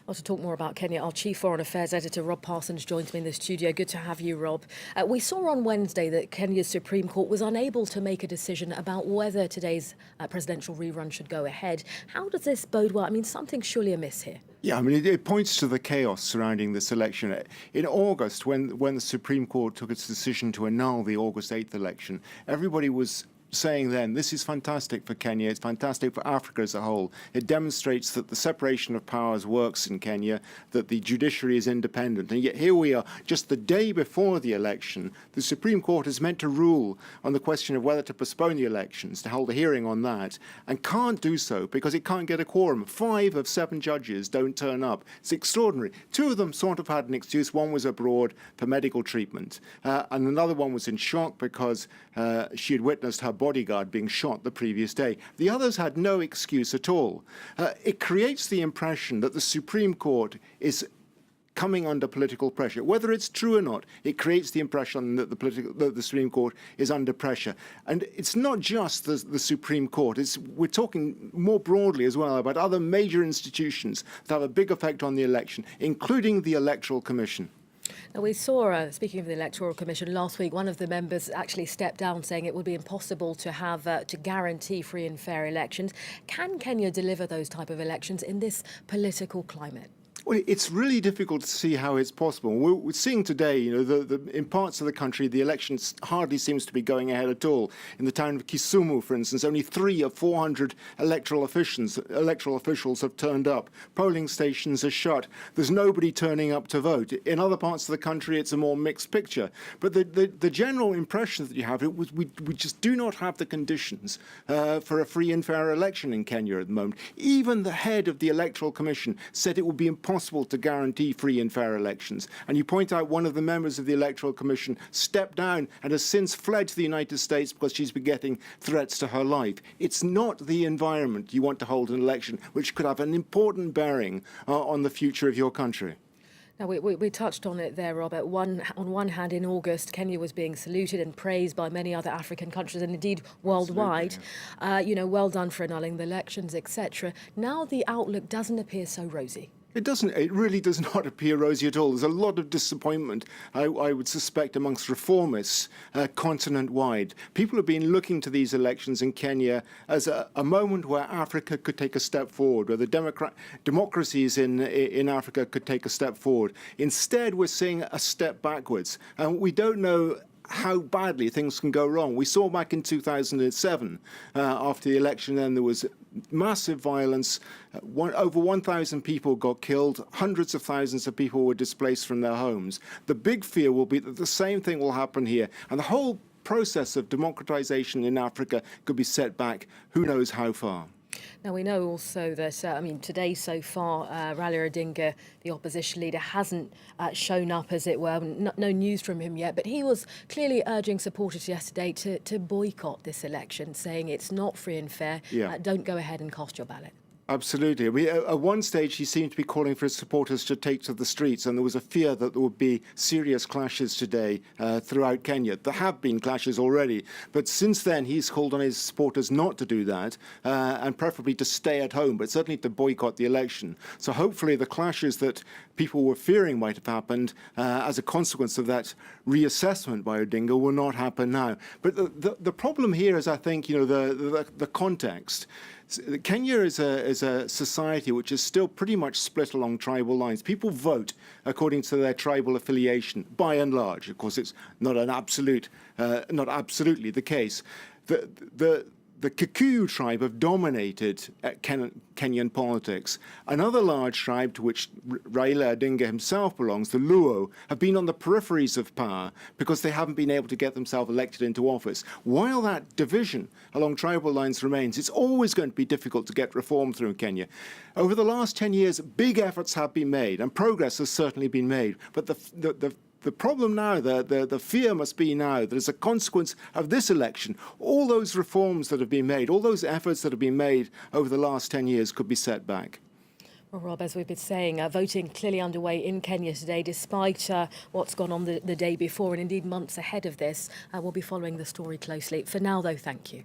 Well, to talk more about Kenya, our Chief Foreign Affairs Editor, Rob Parsons, joins me in the studio. Good to have you, Rob. We saw on Wednesday that Kenya's Supreme Court was unable to make a decision about whether today's presidential rerun should go ahead. How does this bode well? I mean, something's surely amiss here. Yeah, I mean, it points to the chaos surrounding this election. In August, when the Supreme Court took its decision to annul the August 8th election, everybody was saying then, this is fantastic for Kenya, it's fantastic for Africa as a whole. It demonstrates that the separation of powers works in Kenya, that the judiciary is independent. And yet here we are, just the day before the election, the Supreme Court is meant to rule on the question of whether to postpone the elections, to hold a hearing on that, and can't do so because it can't get a quorum. 5 of 7 judges don't turn up. It's extraordinary. 2 of them sort of had an excuse. One was abroad for medical treatment, and another one was in shock because she had witnessed her bodyguard being shot the previous day. The others had no excuse at all. It creates the impression that the Supreme Court is coming under political pressure. Whether it's true or not, it creates the impression that the Supreme Court is under pressure. And it's not just the Supreme Court. We're talking more broadly as well about other major institutions that have a big effect on the election, including the Electoral Commission. Now, we saw, speaking of the Electoral Commission, last week one of the members actually stepped down, saying it would be impossible to have to guarantee free and fair elections. Can Kenya deliver those type of elections in this political climate? Well, it's really difficult to see how it's possible. We're seeing today, in parts of the country, the elections hardly seems to be going ahead at all. In the town of Kisumu, for instance, only 3 of 400 electoral officials have turned up. Polling stations are shut. There's nobody turning up to vote. In other parts of the country, it's a more mixed picture. But the general impression that you have, we just do not have the conditions for a free and fair election in Kenya at the moment. Even the head of the Electoral Commission said it would be impossible to guarantee free and fair elections. And you point out one of the members of the Electoral Commission stepped down and has since fled to the United States because she's been getting threats to her life. It's not the environment you want to hold an election, which could have an important bearing on the future of your country. Now, we touched on it there, Rob. On one hand, in August, Kenya was being saluted and praised by many other African countries and indeed worldwide. Yeah. Well done for annulling the elections, etc. Now the outlook doesn't appear so rosy. It doesn't. It really does not appear rosy at all. There's a lot of disappointment, I would suspect, amongst reformists continent-wide. People have been looking to these elections in Kenya as a moment where Africa could take a step forward, where the democracies in Africa could take a step forward. Instead, we're seeing a step backwards. And we don't know how badly things can go wrong. We saw back in 2007, after the election, then there was massive violence. Over 1,000 people got killed. Hundreds of thousands of people were displaced from their homes. The big fear will be that the same thing will happen here. And the whole process of democratization in Africa could be set back who knows how far. Now, we know also that, today so far, Raila Odinga, the opposition leader, hasn't shown up, as it were. No news from him yet, but he was clearly urging supporters yesterday to boycott this election, saying it's not free and fair. Yeah. Don't go ahead and cast your ballot. Absolutely. At one stage, he seemed to be calling for his supporters to take to the streets, and there was a fear that there would be serious clashes today throughout Kenya. There have been clashes already, but since then, he's called on his supporters not to do that, and preferably to stay at home, but certainly to boycott the election. So hopefully the clashes that people were fearing might have happened as a consequence of that reassessment by Odinga will not happen now. But the problem here is, I think, the context. Kenya is a society which is still pretty much split along tribal lines. People vote according to their tribal affiliation, by and large. Of course, it's not not absolutely the case. The Kikuyu tribe have dominated Kenyan politics. Another large tribe to which Raila Odinga himself belongs, the Luo, have been on the peripheries of power because they haven't been able to get themselves elected into office. While that division along tribal lines remains, it's always going to be difficult to get reform through in Kenya. Over the last 10 years, big efforts have been made, and progress has certainly been made. But the problem now, the fear must be now that as a consequence of this election, all those reforms that have been made, all those efforts that have been made over the last 10 years could be set back. Well, Rob, as we've been saying, voting clearly underway in Kenya today, despite what's gone on the day before and indeed months ahead of this. We'll be following the story closely. For now, though, thank you.